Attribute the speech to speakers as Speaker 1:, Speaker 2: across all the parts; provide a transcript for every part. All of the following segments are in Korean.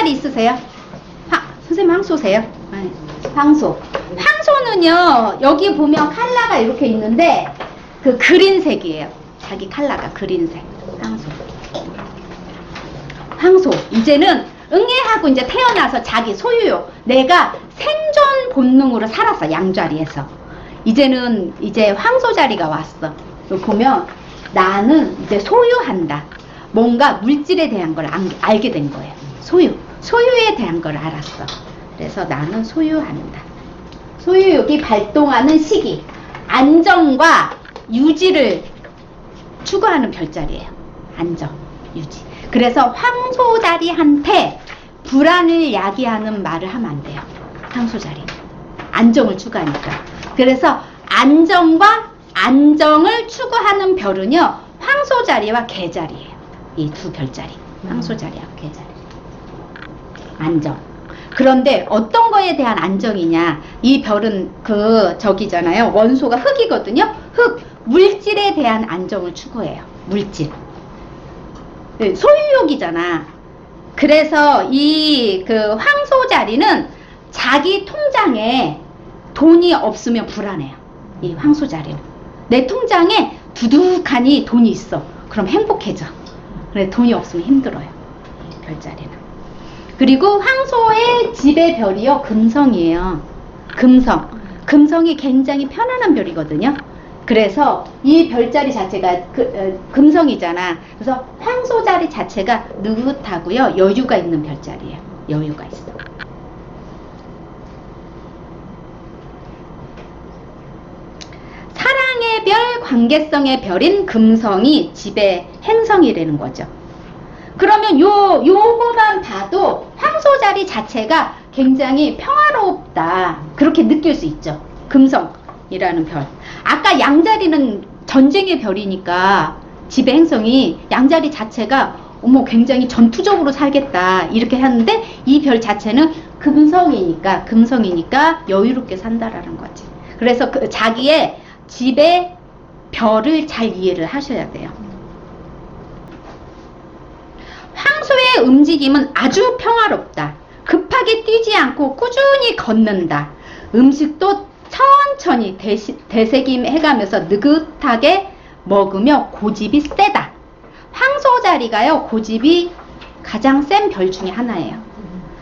Speaker 1: 황소자리 있으세요? 선생님 황소세요? 네. 황소. 황소는요, 여기 보면 컬러가 이렇게 있는데, 그 그린색이에요. 자기 컬러가 그린색. 황소. 이제는 응애하고 이제 태어나서 자기 소유욕. 내가 생존 본능으로 살았어, 양자리에서. 이제는 이제 황소자리가 왔어. 보면 나는 이제 소유한다. 뭔가 물질에 대한 걸 알게 된 거예요. 소유에 대한 걸 알았어. 그래서 나는 소유한다. 소유욕이 발동하는 시기, 안정과 유지를 추구하는 별자리예요. 안정, 유지. 그래서 황소자리한테 불안을 야기하는 말을 하면 안 돼요. 황소자리. 안정을 추구하니까. 그래서 안정과 안정을 추구하는 별은요, 황소자리와 개자리예요. 이 두 별자리. 황소자리와 개자리. 안정. 그런데 어떤 거에 대한 안정이냐? 이 별은 저기잖아요. 원소가 흙이거든요. 흙, 물질에 대한 안정을 추구해요. 물질. 소유욕이잖아. 그래서 이 황소자리는 자기 통장에 돈이 없으면 불안해요. 이 황소자리는. 내 통장에 두둑하니 돈이 있어. 그럼 행복해져. 그래, 돈이 없으면 힘들어요. 이 별자리는. 그리고 황소의 집의 별이요, 금성이에요. 금성. 금성이 굉장히 편안한 별이거든요. 그래서 이 별자리 자체가 금성이잖아. 그래서 황소자리 자체가 느긋하고요, 여유가 있는 별자리예요. 여유가 있어. 사랑의 별, 관계성의 별인 금성이 집의 행성이라는 거죠. 그러면 요거만 봐도 황소자리 자체가 굉장히 평화롭다. 그렇게 느낄 수 있죠. 금성이라는 별. 아까 양자리는 전쟁의 별이니까 집의 행성이 양자리 자체가 굉장히 전투적으로 살겠다. 이렇게 하는데 이 별 자체는 금성이니까 여유롭게 산다라는 거지. 그래서 자기의 집의 별을 잘 이해를 하셔야 돼요. 황소의 움직임은 아주 평화롭다. 급하게 뛰지 않고 꾸준히 걷는다. 음식도 천천히 되새김해가면서 느긋하게 먹으며 고집이 세다. 황소자리가요, 고집이 가장 센 별 중에 하나예요.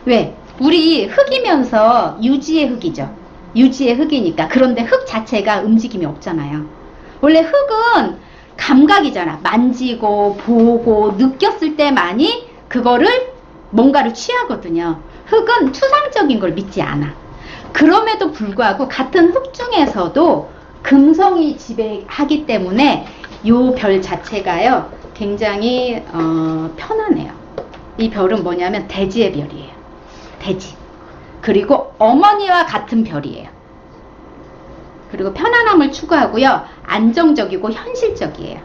Speaker 1: 왜? 우리 흙이면서 유지의 흙이죠. 유지의 흙이니까. 그런데 흙 자체가 움직임이 없잖아요. 원래 흙은 감각이잖아. 만지고 보고 느꼈을 때만이 그거를 뭔가를 취하거든요. 흙은 추상적인 걸 믿지 않아. 그럼에도 불구하고 같은 흙 중에서도 금성이 지배하기 때문에 요 별 자체가요, 굉장히 편안해요. 이 별은 뭐냐면 대지의 별이에요. 대지. 그리고 어머니와 같은 별이에요. 그리고 편안함을 추구하고요, 안정적이고 현실적이에요.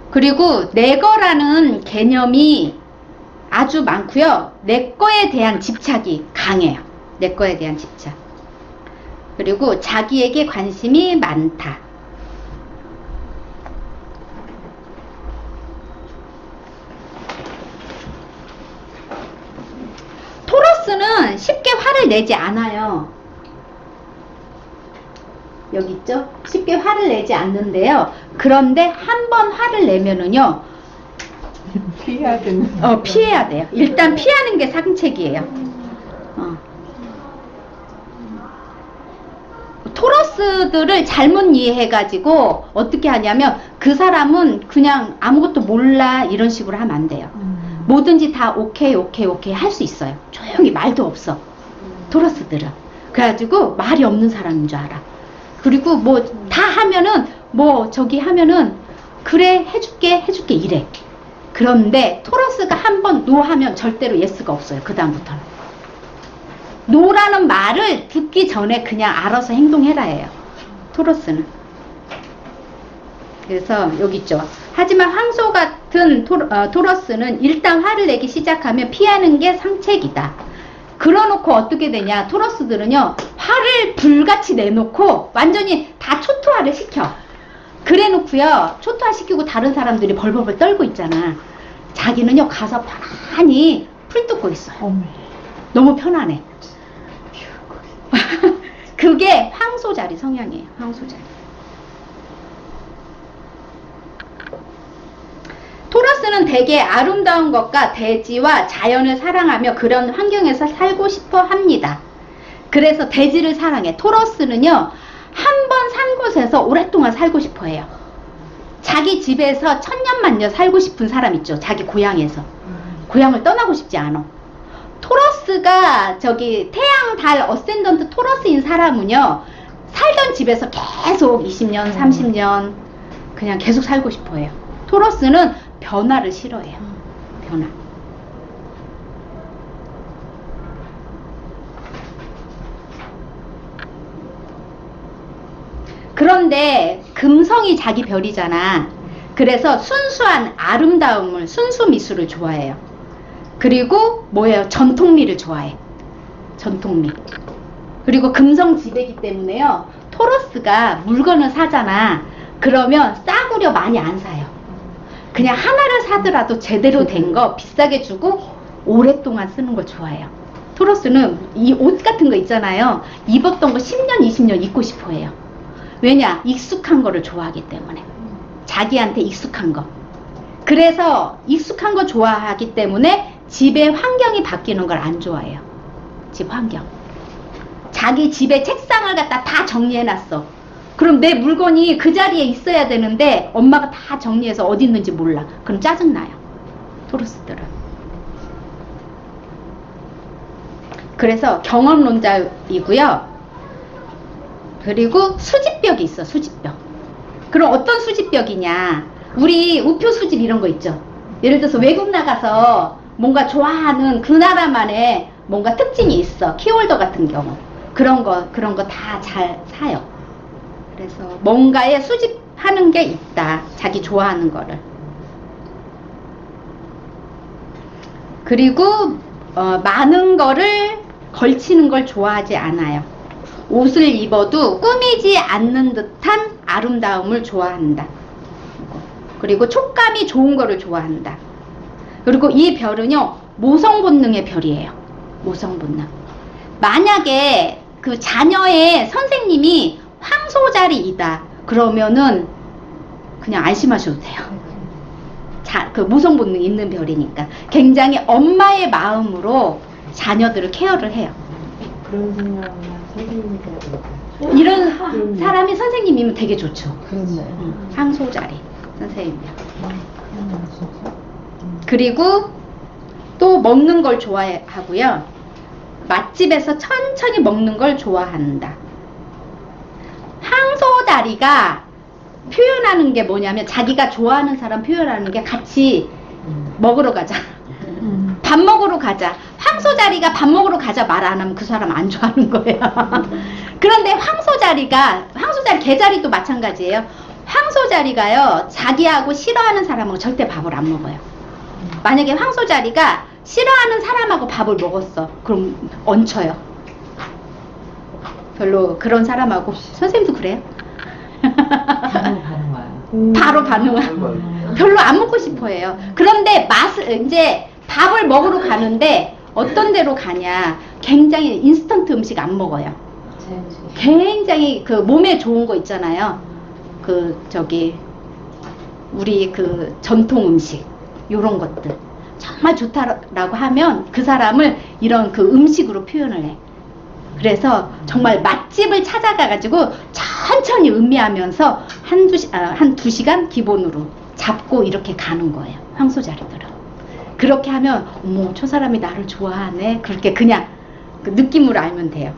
Speaker 1: 그리고 내 거라는 개념이 아주 많고요. 내 거에 대한 집착이 강해요. 내 거에 대한 집착. 그리고 자기에게 관심이 많다. 토러스는 쉽게 화를 내지 않아요. 여기 있죠? 쉽게 화를 내지 않는데요. 그런데 한 번 화를 내면은요, 피해야 돼요. 일단 피하는 게 상책이에요. 토러스들을 잘못 이해해가지고 어떻게 하냐면, 그 사람은 그냥 아무것도 몰라 이런 식으로 하면 안 돼요. 뭐든지 다 오케이 할 수 있어요. 조용히, 말도 없어. 토러스들은. 그래가지고 말이 없는 사람인 줄 알아. 그리고 뭐 다 하면은, 저기 하면은 그래 해줄게 이래. 그런데 토러스가 한번 노 하면 절대로 예스가 없어요. 그 다음부터는 노라는 말을 듣기 전에 그냥 알아서 행동해라 해요, 토러스는. 그래서 여기 있죠. 하지만 황소 같은 토러스는 일단 화를 내기 시작하면 피하는 게 상책이다. 그러놓고 어떻게 되냐, 토러스들은요, 화를 불같이 내놓고 완전히 다 초토화를 시켜. 그래놓고 놓고요. 초토화시키고 다른 사람들이 벌벌벌 떨고 있잖아. 자기는요, 가서 편안히 풀 뜯고 있어요.
Speaker 2: 어머.
Speaker 1: 너무 편안해. 그게 황소자리 성향이에요. 황소자리. 토러스는 대개 아름다운 것과 대지와 자연을 사랑하며 그런 환경에서 살고 싶어 합니다. 그래서 대지를 사랑해. 토러스는요, 한 번 산 곳에서 오랫동안 살고 싶어 해요. 자기 집에서 천년만년 살고 싶은 사람 있죠. 자기 고향에서. 고향을 떠나고 싶지 않아. 토러스가 저기 태양, 달, 어센던트 토러스인 사람은요, 살던 집에서 계속 20년, 30년 그냥 계속 살고 싶어 해요. 토러스는 변화를 싫어해요. 변화. 그런데 금성이 자기 별이잖아. 그래서 순수한 아름다움을, 순수 미술을 좋아해요. 그리고 뭐예요? 전통미를 좋아해. 전통미. 그리고 금성 지배기 때문에요, 토러스가 물건을 사잖아. 그러면 싸구려 많이 안 사요. 그냥 하나를 사더라도 제대로 된 거 비싸게 주고 오랫동안 쓰는 걸 좋아해요. 토러스는 이 옷 같은 거 있잖아요. 입었던 거 10년, 20년 입고 싶어 해요. 왜냐? 익숙한 거를 좋아하기 때문에. 자기한테 익숙한 거. 그래서 익숙한 거 좋아하기 때문에 집의 환경이 바뀌는 걸 안 좋아해요. 집 환경. 자기 집에 책상을 갖다 다 정리해놨어. 그럼 내 물건이 그 자리에 있어야 되는데 엄마가 다 정리해서 어디 있는지 몰라. 그럼 짜증나요. 토러스들은. 그래서 경험론자이고요. 그리고 수집벽이 있어. 수집벽. 그럼 어떤 수집벽이냐, 우리 우표 수집 이런 거 있죠. 예를 들어서 외국 나가서 뭔가 좋아하는 그 나라만의 뭔가 특징이 있어. 키홀더 같은 경우 그런 거 다 잘 사요. 그래서 뭔가에 수집하는 게 있다. 자기 좋아하는 거를. 그리고 많은 거를 걸치는 걸 좋아하지 않아요. 옷을 입어도 꾸미지 않는 듯한 아름다움을 좋아한다. 그리고 촉감이 좋은 거를 좋아한다. 그리고 이 별은요, 모성 본능의 별이에요. 모성 본능. 만약에 그 자녀의 선생님이 황소자리이다 그러면은 그냥 안심하셔도 돼요. 그 모성 본능 있는 별이니까 굉장히 엄마의 마음으로 자녀들을 케어를 해요.
Speaker 2: 그런 생각이나 선생님이 돼야
Speaker 1: 이런 사람이 선생님이면 되게 좋죠.
Speaker 2: 그렇네.
Speaker 1: 황소자리 선생님이요. 그리고 또 먹는 걸 좋아하고요. 맛집에서 천천히 먹는 걸 좋아한다. 황소자리가 표현하는 게 뭐냐면, 자기가 좋아하는 사람 표현하는 게 같이 먹으러 가자. 밥 먹으러 가자. 황소자리가 밥 먹으러 가자 말 안 하면 그 사람 안 좋아하는 거예요. 그런데 황소자리 개자리도 마찬가지예요. 황소자리가요, 자기하고 싫어하는 사람하고 절대 밥을 안 먹어요. 만약에 황소자리가 싫어하는 사람하고 밥을 먹었어. 그럼 얹혀요. 별로 그런 사람하고. 선생님도 그래요? 바로 반응해요. 별로 안 먹고 싶어 해요. 그런데 이제 밥을 먹으러 가는데 어떤 데로 가냐, 굉장히 인스턴트 음식 안 먹어요. 굉장히 그 몸에 좋은 거 있잖아요. 우리 그 전통 음식 요런 것들 정말 좋다라고 하면 그 사람을 이런 그 음식으로 표현을 해. 그래서 정말 맛집을 찾아가 가지고 천천히 음미하면서 한 2시간 기본으로 잡고 이렇게 가는 거예요. 황소자리들은. 그렇게 하면 어머, 저 사람이 나를 좋아하네. 그렇게 그냥 그 느낌으로 알면 돼요.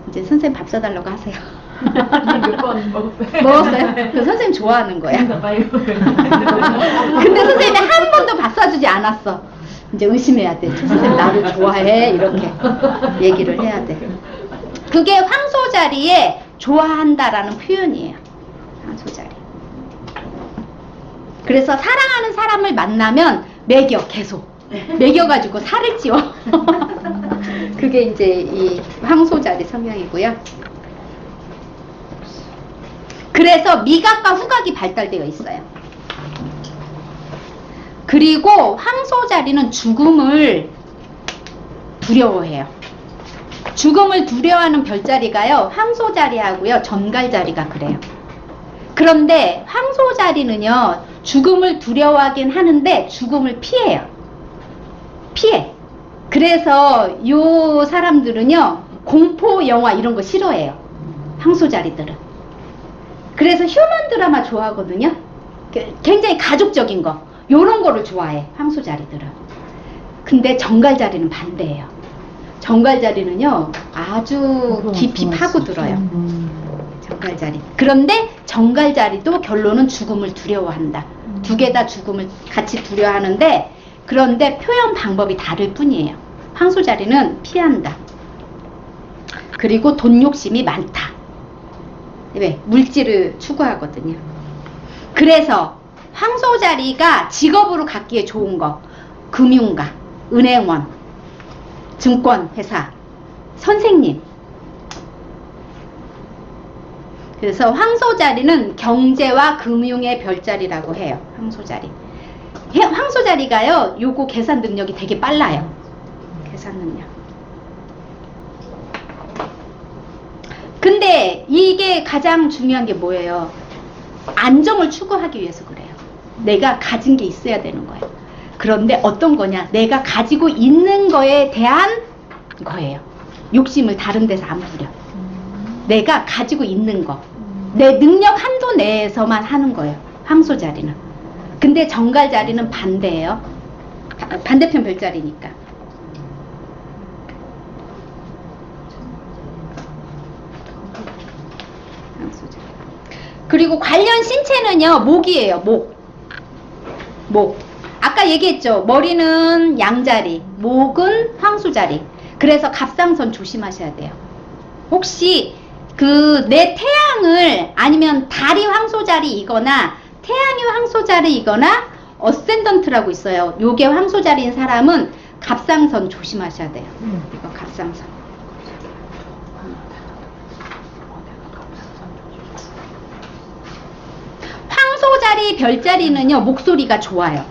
Speaker 1: 이제 선생님 밥 사달라고 하세요.
Speaker 2: 몇 번 먹었어요?
Speaker 1: 먹었어요? 그 선생님 좋아하는 거야. 근데 선생님이 한 번도 밥 사주지 않았어. 이제 의심해야 돼. 저 선생님 나를 좋아해. 이렇게 얘기를 해야 돼. 그게 황소자리에 좋아한다라는 표현이에요. 황소자리. 그래서 사랑하는 사람을 만나면 계속 먹여가지고 살을 찌워. 그게 이제 이 황소자리 성향이고요. 그래서 미각과 후각이 발달되어 있어요. 그리고 황소자리는 죽음을 두려워해요. 죽음을 두려워하는 별자리가요, 황소자리하고요, 전갈자리가 그래요. 그런데 황소자리는요, 죽음을 두려워하긴 하는데 죽음을 피해요. 피해. 그래서 요 사람들은요, 공포 영화 이런 거 싫어해요. 황소자리들은. 그래서 휴먼 드라마 좋아하거든요. 굉장히 가족적인 거, 요런 거를 좋아해, 황소자리들은. 근데 정갈자리는 반대예요. 정갈자리는요, 아주 깊이 파고들어요. 정갈자리. 그런데 정갈자리도 결론은 죽음을 두려워한다. 두 개 다 죽음을 같이 두려워하는데, 그런데 표현 방법이 다를 뿐이에요. 황소자리는 피한다. 그리고 돈 욕심이 많다. 왜? 물질을 추구하거든요. 그래서 황소자리가 직업으로 갖기에 좋은 거, 금융가, 은행원, 증권회사, 선생님. 그래서 황소자리는 경제와 금융의 별자리라고 해요. 황소자리. 황소자리가요, 요거 계산 능력이 되게 빨라요. 계산 능력. 근데 이게 가장 중요한 게 뭐예요? 안정을 추구하기 위해서 그래요. 내가 가진 게 있어야 되는 거예요. 그런데 어떤 거냐? 내가 가지고 있는 거에 대한 거예요. 욕심을 다른 데서 안 부려. 내가 가지고 있는 거, 내 능력 한도 내에서만 하는 거예요. 황소자리는. 근데 정갈자리는 반대예요. 반대편 별자리니까. 황소자리. 그리고 관련 신체는요, 목이에요. 목. 아까 얘기했죠. 머리는 양자리, 목은 황소자리. 그래서 갑상선 조심하셔야 돼요. 혹시 내 태양을, 아니면 달이 황소자리이거나 태양이 황소자리이거나 어센던트라고 있어요. 요게 황소자리인 사람은 갑상선 조심하셔야 돼요. 이거 갑상선. 황소자리 별자리는요, 목소리가 좋아요.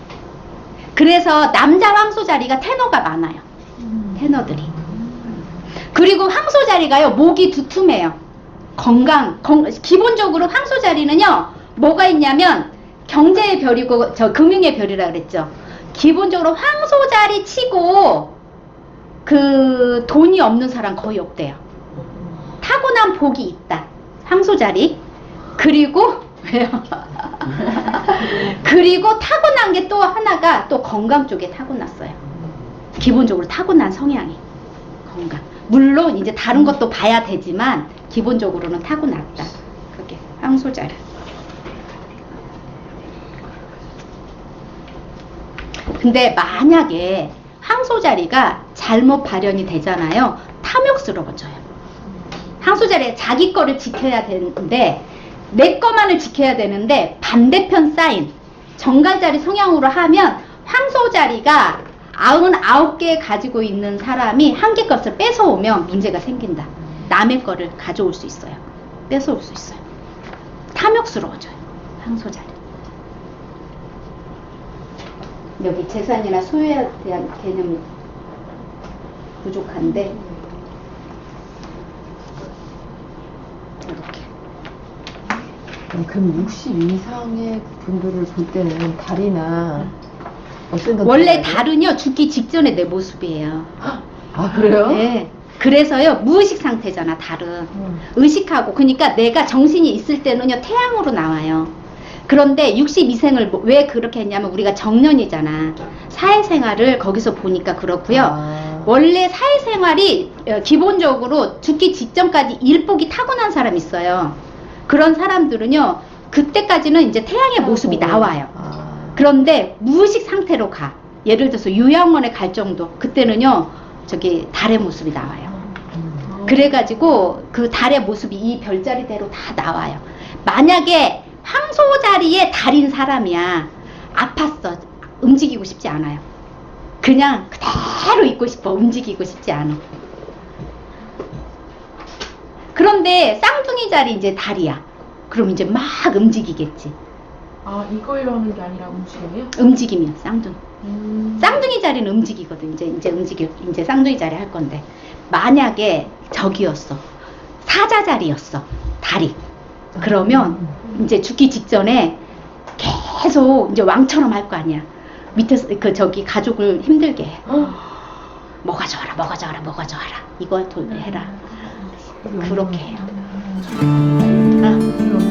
Speaker 1: 그래서 남자 황소자리가 테너가 많아요. 테너들이. 그리고 황소자리가요, 목이 두툼해요. 기본적으로 황소자리는요, 뭐가 있냐면 경제의 별이고 금융의 별이라 그랬죠. 기본적으로 황소자리 치고 돈이 없는 사람 거의 없대요. 타고난 복이 있다. 황소자리. 그리고 왜요? 그리고 타고난 게 또 하나가 또 건강 쪽에 타고났어요. 기본적으로 타고난 성향이 건강. 물론 이제 다른 것도 봐야 되지만 기본적으로는 타고났다. 그게 황소자리. 근데 만약에 황소자리가 잘못 발현이 되잖아요. 탐욕스러워져요. 황소자리가 자기 거를 지켜야 되는데, 내 것만을 지켜야 되는데, 반대편 사인 정갈자리 성향으로 하면 황소자리가 99개 가지고 있는 사람이 한 개 것을 뺏어오면 문제가 생긴다. 남의 거를 가져올 수 있어요. 뺏어올 수 있어요. 탐욕스러워져요. 황소자리. 여기 재산이나 소유에 대한 개념이 부족한데, 이렇게.
Speaker 2: 그럼 60 이상의 분들을 볼 때는 달이나
Speaker 1: 원래 달은요, 죽기 직전에 내 모습이에요.
Speaker 2: 아, 그래요?
Speaker 1: 네. 그래서요, 무의식 상태잖아, 달은. 의식하고, 그러니까 내가 정신이 있을 때는요, 태양으로 나와요. 그런데 62생을 왜 그렇게 했냐면, 우리가 정년이잖아. 사회생활을 거기서 보니까 그렇고요. 원래 사회생활이 기본적으로 죽기 직전까지 일복이 타고난 사람이 있어요. 그런 사람들은요, 그때까지는 이제 태양의 모습이 나와요. 그런데 무의식 상태로 가. 예를 들어서 요양원에 갈 정도. 그때는요, 저기 달의 모습이 나와요. 그래가지고 그 달의 모습이 이 별자리대로 다 나와요. 만약에 황소자리에 달인 사람이야. 아팠어. 움직이고 싶지 않아요. 그냥 그대로 있고 싶어. 움직이고 싶지 않아. 그런데 쌍둥이 자리 이제 달이야. 그럼 이제 막 움직이겠지.
Speaker 3: 아, 이걸로 하는 게 아니라 움직임이요?
Speaker 1: 움직이면 쌍둥이. 쌍둥이 자리는 움직이거든. 이제 쌍둥이 자리 할 건데. 만약에 저기였어. 사자 자리였어. 다리. 그러면 이제 죽기 직전에 계속 이제 왕처럼 할 거 아니야. 밑에서 저기 가족을 힘들게 해. 뭐가 좋아라, 뭐가 좋아라, 뭐가 좋아라. 이거 해라. 그렇게 해요. 아.